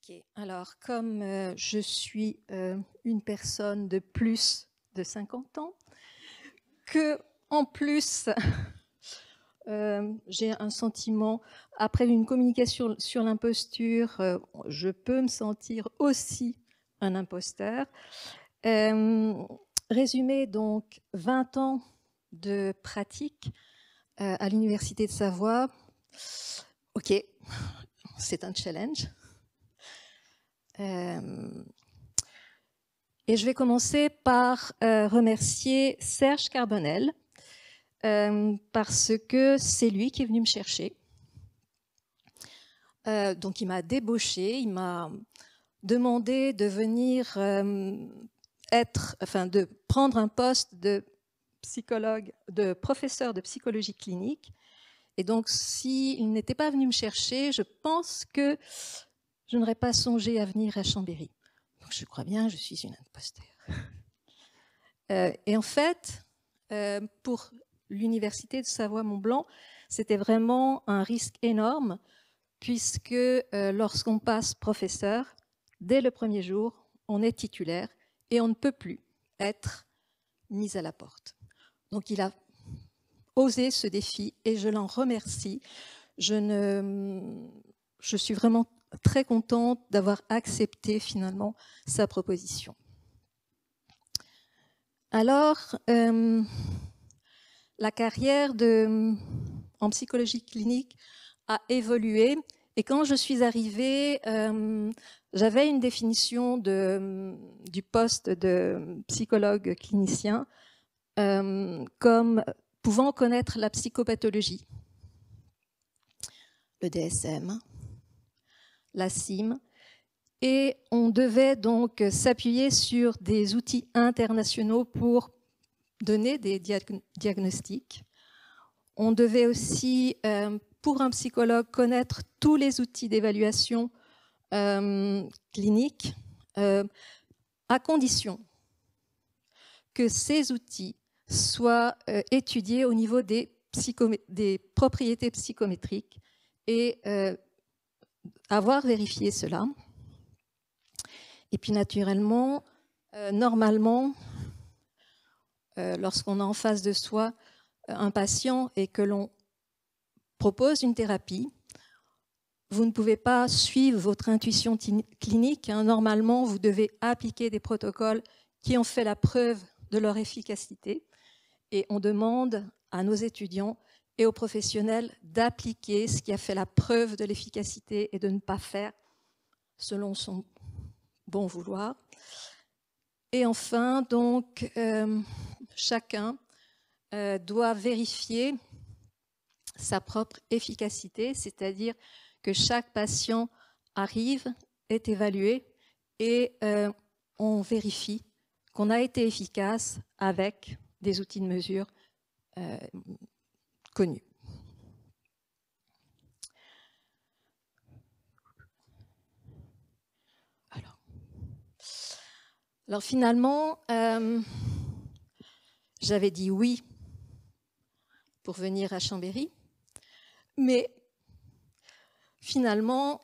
Ok, alors comme je suis une personne de plus de 50 ans, que en plus j'ai un sentiment, après une communication sur l'imposture, je peux me sentir aussi un imposteur. Résumé, donc 20 ans de pratique à l'Université de Savoie. Ok, c'est un challenge. Et je vais commencer par remercier Serge Carbonel parce que c'est lui qui est venu me chercher. Donc il m'a débauché, il m'a demandé de venir de prendre un poste de psychologue, de professeur de psychologie clinique. Et donc s'il n'était pas venu me chercher, je pense que je n'aurais pas songé à venir à Chambéry. Donc je crois bien, je suis une imposteur. Et en fait, pour l'Université de Savoie-Mont-Blanc, c'était vraiment un risque énorme, puisque lorsqu'on passe professeur, dès le premier jour, on est titulaire et on ne peut plus être mis à la porte. Donc il a osé ce défi et je l'en remercie. Je suis vraiment très contente d'avoir accepté finalement sa proposition. Alors, la carrière en psychologie clinique a évolué et quand je suis arrivée, j'avais une définition du poste de psychologue clinicien comme pouvant connaître la psychopathologie, le DSM, la CIM, et on devait donc s'appuyer sur des outils internationaux pour donner des diagnostics. On devait aussi, pour un psychologue, connaître tous les outils d'évaluation clinique, à condition que ces outils soient étudiés au niveau des propriétés psychométriques et avoir vérifié cela. Et puis naturellement, normalement, lorsqu'on a en face de soi un patient et que l'on propose une thérapie, vous ne pouvez pas suivre votre intuition clinique. Normalement, vous devez appliquer des protocoles qui ont fait la preuve de leur efficacité. Et on demande à nos étudiants et aux professionnels d'appliquer ce qui a fait la preuve de l'efficacité et de ne pas faire selon son bon vouloir. Et enfin, donc, chacun doit vérifier sa propre efficacité, c'est-à-dire que chaque patient arrive, est évalué et on vérifie qu'on a été efficace avec des outils de mesure connus. Alors finalement, j'avais dit oui pour venir à Chambéry, mais finalement,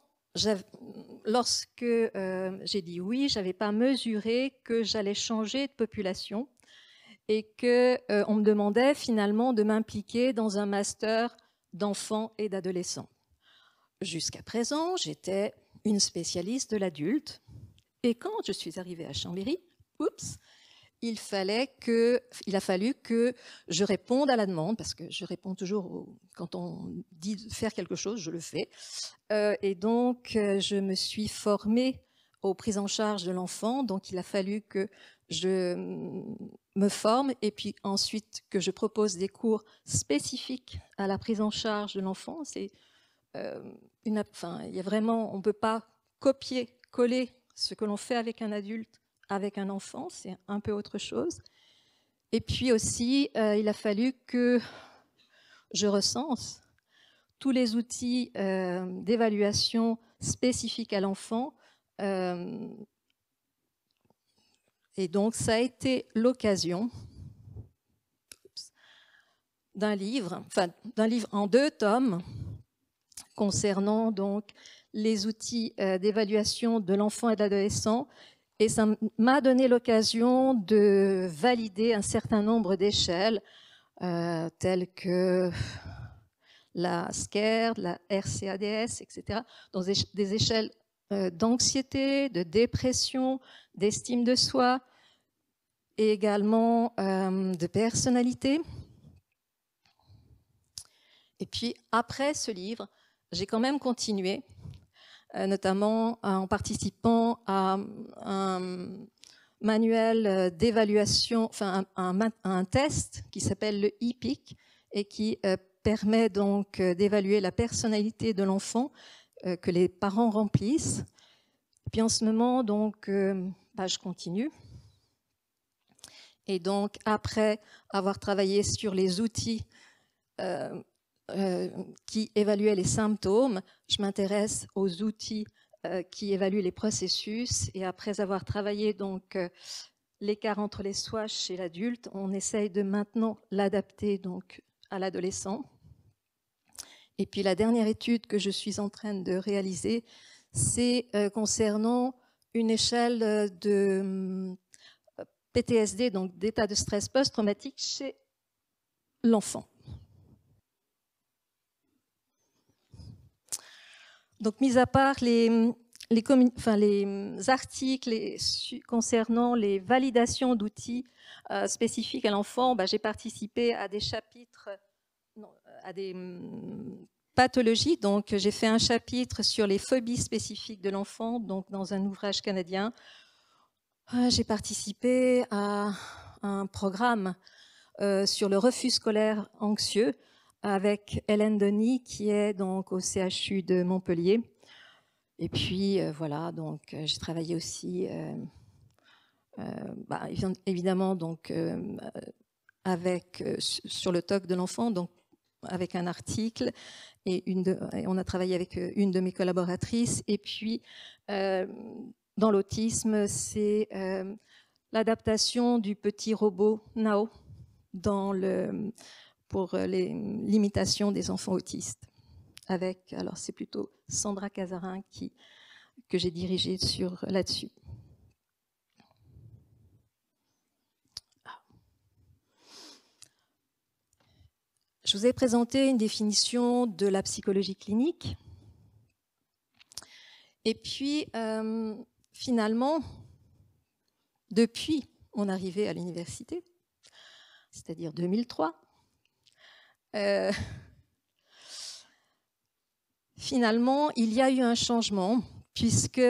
lorsque j'ai dit oui, je n'avais pas mesuré que j'allais changer de population et qu'on me demandait finalement de m'impliquer dans un master d'enfants et d'adolescents. Jusqu'à présent, j'étais une spécialiste de l'adulte et quand je suis arrivée à Chambéry, il a fallu que je réponde à la demande, parce que je réponds toujours quand on dit de faire quelque chose, je le fais. Et donc, je me suis formée aux prises en charge de l'enfant, donc il a fallu que je me forme et puis ensuite que je propose des cours spécifiques à la prise en charge de l'enfant. C'est il y a vraiment, on ne peut pas copier-coller ce que l'on fait avec un adulte avec un enfant, c'est un peu autre chose. Et puis aussi, il a fallu que je recense tous les outils d'évaluation spécifiques à l'enfant. Et donc, ça a été l'occasion d'un livre en 2 tomes concernant donc les outils d'évaluation de l'enfant et de l'adolescent. Et ça m'a donné l'occasion de valider un certain nombre d'échelles, telles que la SCARE, la RCADS, etc. Donc des échelles d'anxiété, de dépression, d'estime de soi, et également de personnalité. Et puis, après ce livre, j'ai quand même continué, notamment en participant à un manuel d'évaluation, enfin un test qui s'appelle le EPIC et qui permet donc d'évaluer la personnalité de l'enfant que les parents remplissent. Et puis en ce moment, donc, je continue. Et donc, après avoir travaillé sur les outils qui évaluaient les symptômes, je m'intéresse aux outils qui évaluent les processus. Et après avoir travaillé donc l'écart entre les soi chez l'adulte, on essaye de maintenant l'adapter donc à l'adolescent. Et puis la dernière étude que je suis en train de réaliser, c'est concernant une échelle de PTSD, donc d'état de stress post-traumatique chez l'enfant. Donc, mis à part les articles concernant les validations d'outils spécifiques à l'enfant, j'ai participé à des chapitres, à des pathologies. Donc, j'ai fait un chapitre sur les phobies spécifiques de l'enfant, donc dans un ouvrage canadien. J'ai participé à un programme sur le refus scolaire anxieux avec Hélène Denis, qui est donc au CHU de Montpellier. Et puis, voilà, donc j'ai travaillé aussi, évidemment, donc, sur le TOC de l'enfant, donc avec un article, et on a travaillé avec une de mes collaboratrices. Et puis, dans l'autisme, c'est l'adaptation du petit robot Nao pour l'imitation des enfants autistes. Alors c'est plutôt Sandra Cazarin que j'ai dirigé là-dessus. Je vous ai présenté une définition de la psychologie clinique. Et puis, finalement, depuis mon arrivée à l'université, c'est-à-dire 2003, finalement, il y a eu un changement puisque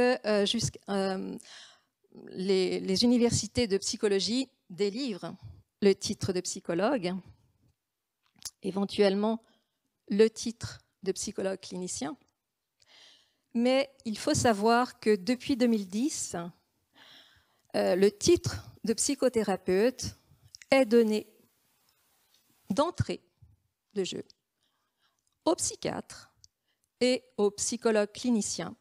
les universités de psychologie délivrent le titre de psychologue, éventuellement le titre de psychologue clinicien. Mais il faut savoir que depuis 2010, le titre de psychothérapeute est donné d'entrée de jeu aux psychiatres et aux psychologues cliniciens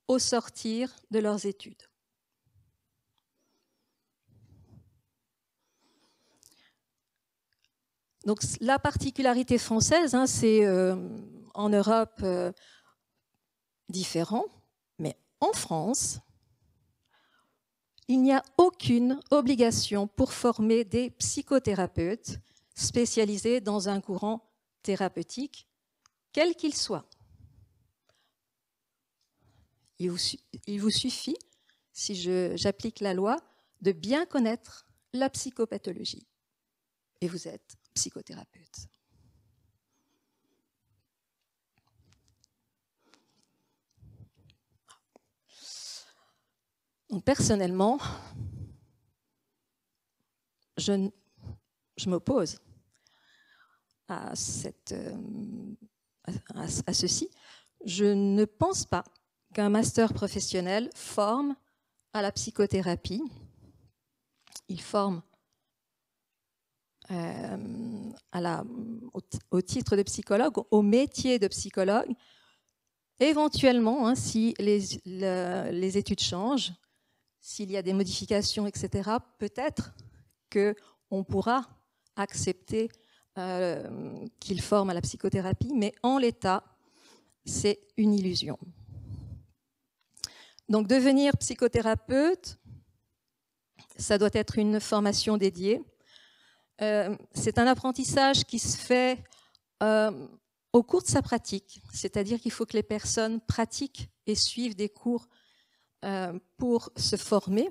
au sortir de leurs études. Donc la particularité française, c'est en Europe différent, mais en France, il n'y a aucune obligation pour former des psychothérapeutes spécialisés dans un courant thérapeutique, quel qu'il soit. Il vous suffit, si j'applique la loi, de bien connaître la psychopathologie. Et vous êtes psychothérapeute. Donc, personnellement, je m'oppose à ceci. Je ne pense pas qu'un master professionnel forme à la psychothérapie. Il forme au titre de psychologue, au métier de psychologue. Éventuellement, si les études changent, s'il y a des modifications, etc., peut-être qu'on pourra accepter qu'il forme à la psychothérapie, mais en l'état, c'est une illusion. Donc devenir psychothérapeute, ça doit être une formation dédiée. C'est un apprentissage qui se fait au cours de sa pratique, c'est-à-dire qu'il faut que les personnes pratiquent et suivent des cours pour se former.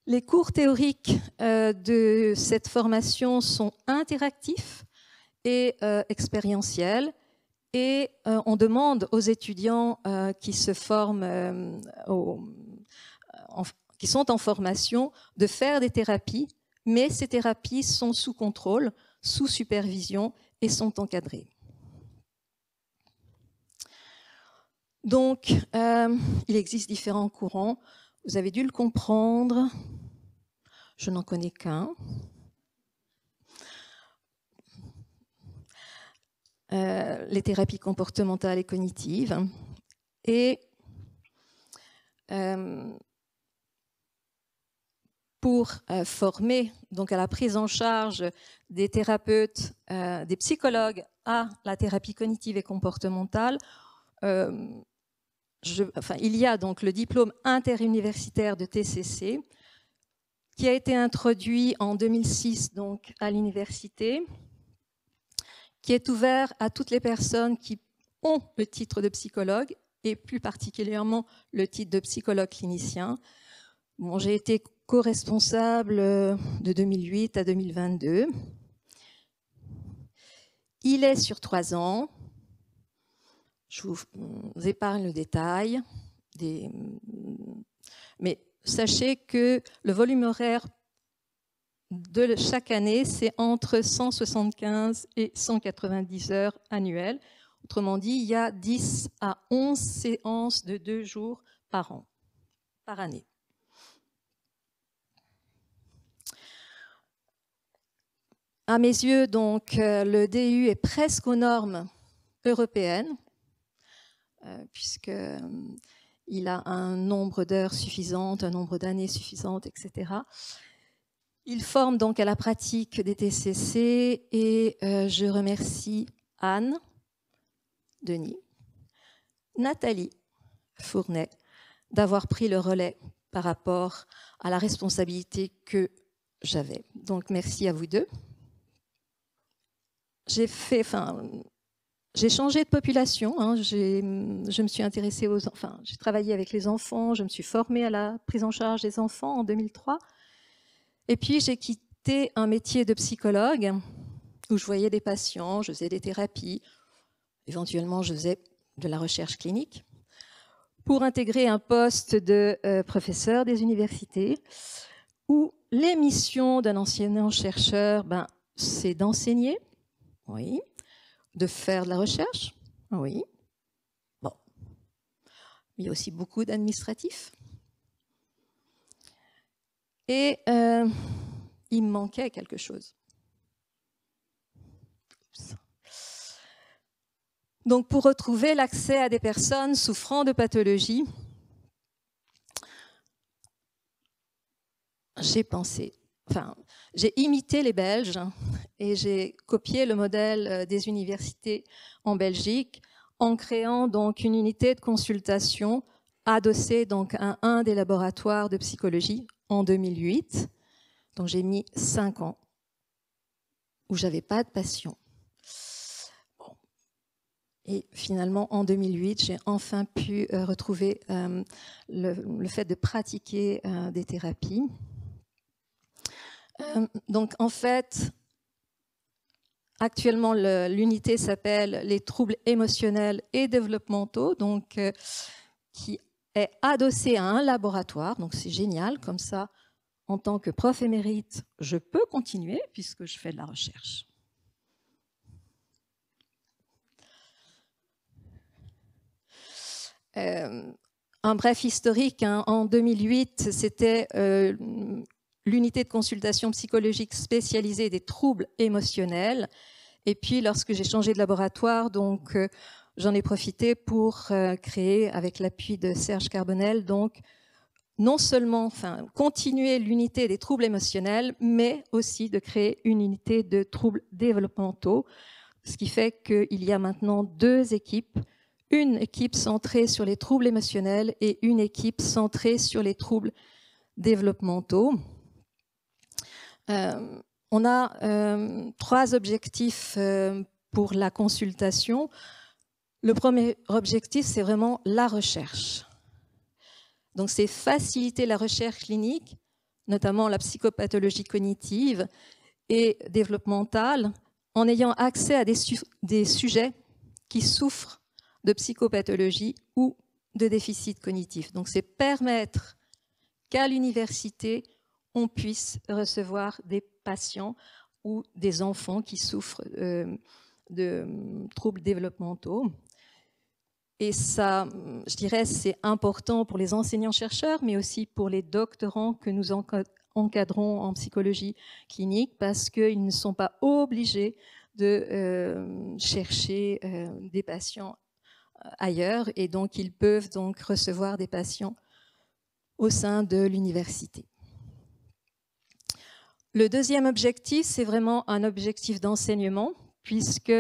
Les cours théoriques de cette formation sont interactifs et expérientiels, et on demande aux étudiants qui se forment, qui sont en formation, de faire des thérapies, mais ces thérapies sont sous contrôle, sous supervision et sont encadrées. Donc, il existe différents courants. Vous avez dû le comprendre. Je n'en connais qu'un. Les thérapies comportementales et cognitives. Et pour former donc à la prise en charge des thérapeutes, des psychologues à la thérapie cognitive et comportementale, il y a donc le diplôme interuniversitaire de TCC qui a été introduit en 2006 donc à l'université, qui est ouvert à toutes les personnes qui ont le titre de psychologue et plus particulièrement le titre de psychologue clinicien. Bon, j'ai été co-responsable de 2008 à 2022. Il est sur 3 ans. Je vous épargne le détail. Mais sachez que le volume horaire de chaque année, c'est entre 175 et 190 heures annuelles. Autrement dit, il y a 10 à 11 séances de 2 jours par an, par année. À mes yeux, donc, le DU est presque aux normes européennes, puisqu'il a un nombre d'heures suffisantes, un nombre d'années suffisantes, etc. Il forme donc à la pratique des TCC et je remercie Anne, Denis, Nathalie Fournet d'avoir pris le relais par rapport à la responsabilité que j'avais. Donc merci à vous deux. J'ai changé de population, hein. Je me suis intéressée aux enfants, j'ai travaillé avec les enfants, je me suis formée à la prise en charge des enfants en 2003. Et puis j'ai quitté un métier de psychologue où je voyais des patients, je faisais des thérapies, éventuellement je faisais de la recherche clinique, pour intégrer un poste de professeur des universités où les missions d'un enseignant-chercheur, c'est d'enseigner, oui, de faire de la recherche, oui. Bon, il y a aussi beaucoup d'administratifs. Et il me manquait quelque chose. Donc, pour retrouver l'accès à des personnes souffrant de pathologies, j'ai imité les Belges et j'ai copié le modèle des universités en Belgique en créant donc une unité de consultation adossée donc à un des laboratoires de psychologie en 2008. Donc j'ai mis 5 ans où j'avais pas de patient. Bon. Et finalement, en 2008, j'ai enfin pu retrouver le fait de pratiquer des thérapies. Donc en fait, actuellement, l'unité s'appelle les troubles émotionnels et développementaux, donc qui est adossée à un laboratoire. Donc c'est génial, comme ça, en tant que prof émérite, je peux continuer puisque je fais de la recherche. Un bref historique, hein. En 2008, c'était l'unité de consultation psychologique spécialisée des troubles émotionnels. Et puis, lorsque j'ai changé de laboratoire, donc j'en ai profité pour créer, avec l'appui de Serge Carbonel, donc non seulement continuer l'unité des troubles émotionnels, mais aussi de créer une unité de troubles développementaux, Ce qui fait qu'il y a maintenant 2 équipes, une équipe centrée sur les troubles émotionnels et une équipe centrée sur les troubles développementaux. On a 3 objectifs pour la consultation. Le premier objectif, c'est vraiment la recherche. Donc, c'est faciliter la recherche clinique, notamment la psychopathologie cognitive et développementale, en ayant accès à des sujets qui souffrent de psychopathologie ou de déficit cognitif. Donc, c'est permettre qu'à l'université, on puisse recevoir des patients ou des enfants qui souffrent de troubles développementaux. Et ça, je dirais, c'est important pour les enseignants-chercheurs, mais aussi pour les doctorants que nous encadrons en psychologie clinique, parce qu'ils ne sont pas obligés de chercher des patients ailleurs, et donc ils peuvent donc recevoir des patients au sein de l'université. Le deuxième objectif, c'est vraiment un objectif d'enseignement, puisque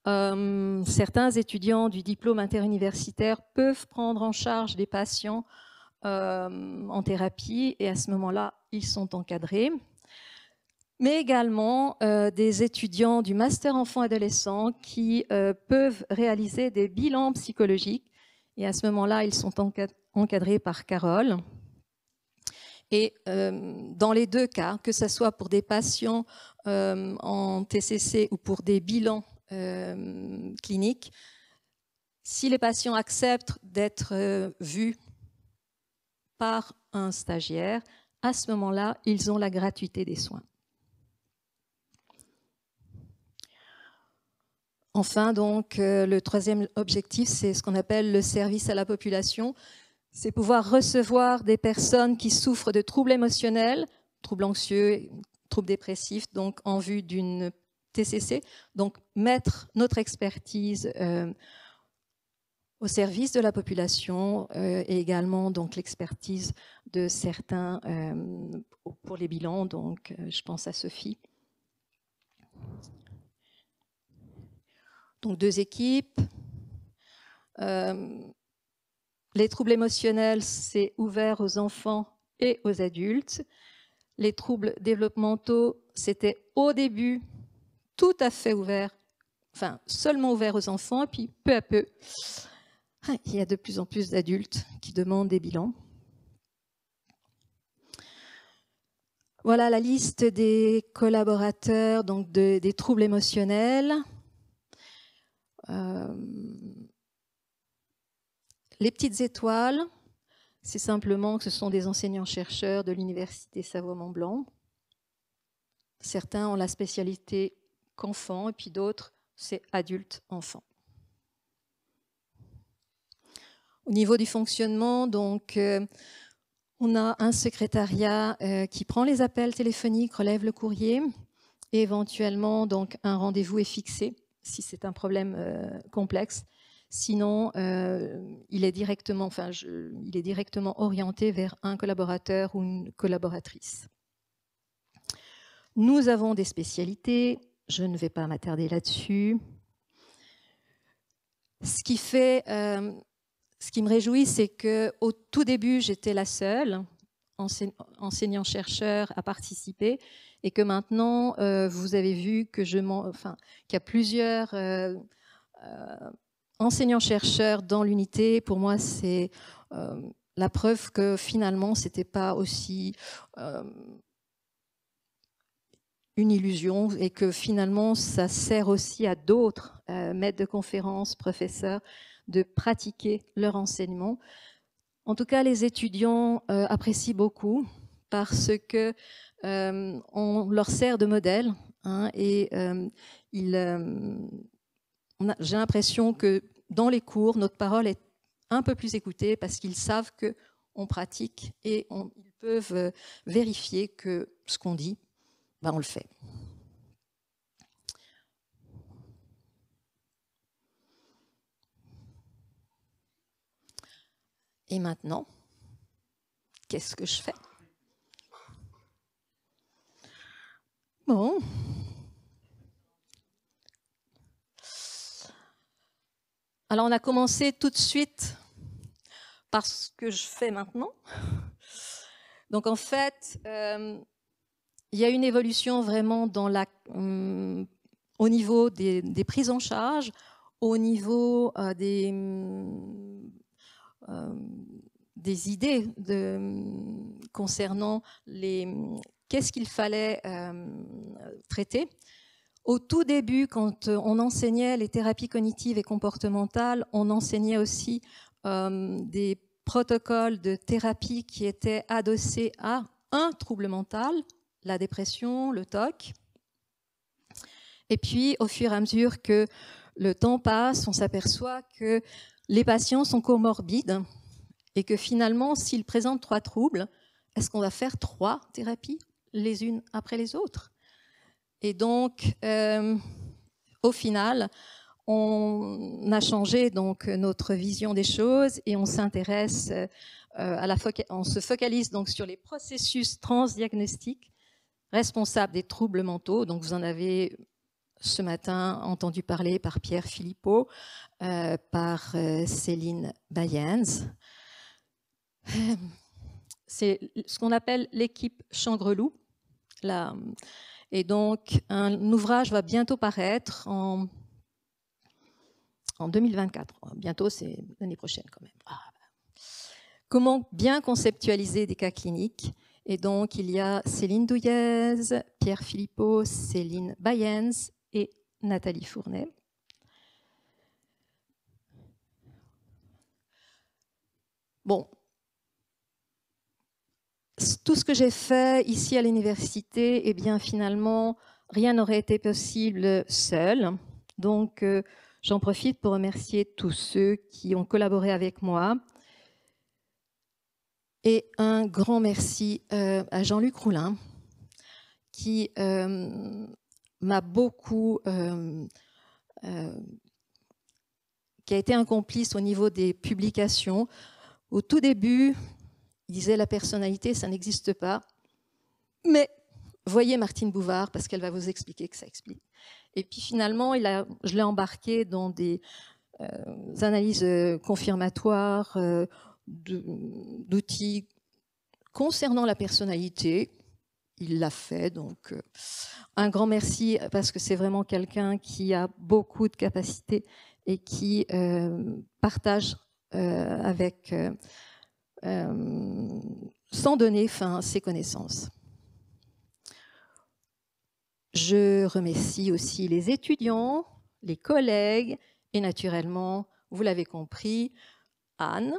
certains étudiants du diplôme interuniversitaire peuvent prendre en charge des patients en thérapie, et à ce moment-là, ils sont encadrés. Mais également des étudiants du master enfants-adolescents qui peuvent réaliser des bilans psychologiques, et à ce moment-là, ils sont encadrés par Carole. Et dans les 2 cas, que ce soit pour des patients en TCC ou pour des bilans cliniques, si les patients acceptent d'être vus par un stagiaire, à ce moment-là, ils ont la gratuité des soins. Enfin, donc, le troisième objectif, c'est ce qu'on appelle le service à la population. C'est pouvoir recevoir des personnes qui souffrent de troubles émotionnels, troubles anxieux, troubles dépressifs, donc en vue d'une TCC. Donc, mettre notre expertise au service de la population et également donc l'expertise de certains pour les bilans. Donc, je pense à Sophie. Donc, 2 équipes. Les troubles émotionnels, c'est ouvert aux enfants et aux adultes. Les troubles développementaux, c'était au début tout à fait ouvert, enfin seulement ouvert aux enfants, et puis peu à peu, il y a de plus en plus d'adultes qui demandent des bilans. Voilà la liste des collaborateurs, donc des troubles émotionnels. Les petites étoiles, c'est simplement que ce sont des enseignants-chercheurs de l'Université Savoie-Mont-Blanc. Certains ont la spécialité qu'enfants, et puis d'autres, c'est adultes-enfants. Au niveau du fonctionnement, donc, on a un secrétariat qui prend les appels téléphoniques, relève le courrier, et éventuellement, donc, un rendez-vous est fixé si c'est un problème complexe. Sinon, il est directement orienté vers un collaborateur ou une collaboratrice. Nous avons des spécialités, je ne vais pas m'attarder là-dessus. Ce qui me réjouit, c'est qu'au tout début, j'étais la seule enseignant-chercheur à participer, et que maintenant, vous avez vu que qu'il y a plusieurs enseignants-chercheurs dans l'unité. Pour moi, c'est la preuve que finalement, ce n'était pas aussi une illusion, et que finalement, ça sert aussi à d'autres maîtres de conférences, professeurs, de pratiquer leur enseignement. En tout cas, les étudiants apprécient beaucoup parce que on leur sert de modèle, hein, et j'ai l'impression que dans les cours, notre parole est un peu plus écoutée parce qu'ils savent qu'on pratique et ils peuvent vérifier que ce qu'on dit, on le fait. Et maintenant, qu'est-ce que je fais? Bon. Alors, on a commencé tout de suite par ce que je fais maintenant. Donc, en fait, il y a une évolution vraiment dans au niveau des prises en charge, au niveau des idées concernant qu'est-ce qu'il fallait traiter. Au tout début, quand on enseignait les thérapies cognitives et comportementales, on enseignait aussi des protocoles de thérapie qui étaient adossés à un trouble mental, la dépression, le TOC. Et puis, au fur et à mesure que le temps passe, on s'aperçoit que les patients sont comorbides et que finalement, s'ils présentent 3 troubles, est-ce qu'on va faire 3 thérapies les unes après les autres? Et donc, au final, on a changé donc notre vision des choses et on s'intéresse on se focalise donc sur les processus transdiagnostiques responsables des troubles mentaux. Donc, vous en avez ce matin entendu parler par Pierre Philippot, par Céline Bayens. C'est ce qu'on appelle l'équipe Changreloup. Et donc, un ouvrage va bientôt paraître en 2024. Bientôt, c'est l'année prochaine quand même. Comment bien conceptualiser des cas cliniques? Et donc, il y a Céline Douillez, Pierre Philippot, Céline Bayens et Nathalie Fournet. Bon, tout ce que j'ai fait ici à l'université, eh bien finalement, rien n'aurait été possible seul. Donc, j'en profite pour remercier tous ceux qui ont collaboré avec moi. Et un grand merci à Jean-Luc Roulin, qui m'a beaucoup... qui a été un complice au niveau des publications. Au tout début, il disait la personnalité, ça n'existe pas. Mais voyez Martine Bouvard, parce qu'elle va vous expliquer que ça explique. Et puis finalement, je l'ai embarqué dans des analyses confirmatoires d'outils concernant la personnalité. Il l'a fait, donc un grand merci, parce que c'est vraiment quelqu'un qui a beaucoup de capacités et qui partage avec... sans donner fin à ses connaissances. Je remercie aussi les étudiants, les collègues et naturellement, vous l'avez compris, Anne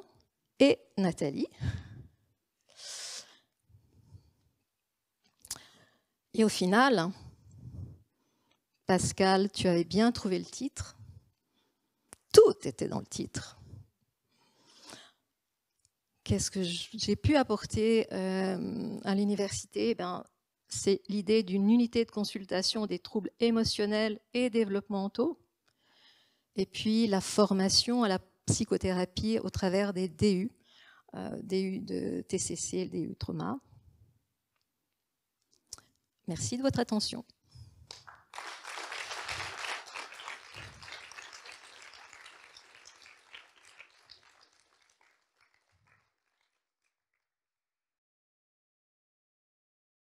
et Nathalie. Et au final, Pascal, tu avais bien trouvé le titre. Tout était dans le titre. Qu'est-ce que j'ai pu apporter à l'université? C'est l'idée d'une unité de consultation des troubles émotionnels et développementaux, et puis la formation à la psychothérapie au travers des DU, DU de TCC, DU Trauma. Merci de votre attention.